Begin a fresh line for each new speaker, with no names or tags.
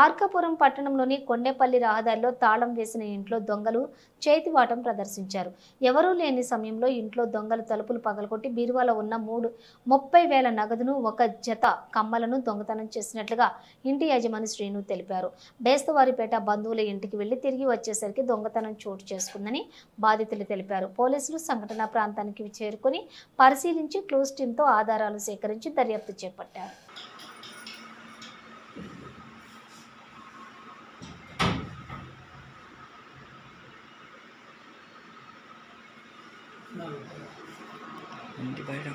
మార్కాపురం పట్టణంలోని కొండేపల్లి రహదారిలో తాళం వేసిన ఇంట్లో దొంగలు చేతివాటం ప్రదర్శించారు. ఎవరూ లేని సమయంలో ఇంట్లో దొంగలు తలుపులు పగలగొట్టి బీరువాలో ఉన్న 30,000 నగదును, ఒక జత కమ్మలను దొంగతనం చేసినట్లుగా ఇంటి యజమాని శ్రీను తెలిపారు. బేస్తవారిపేట బంధువుల ఇంటికి వెళ్లి తిరిగి వచ్చేసరికి దొంగతనం చోటు చేసుకుందని బాధితులు తెలిపారు. పోలీసులు సంఘటనా ప్రాంతానికి చేరుకుని పరిశీలించి క్లోజ్ టీంతో ఆధారాలు సేకరించి దర్యాప్తు చేపట్టారు.
ఇంటి బయట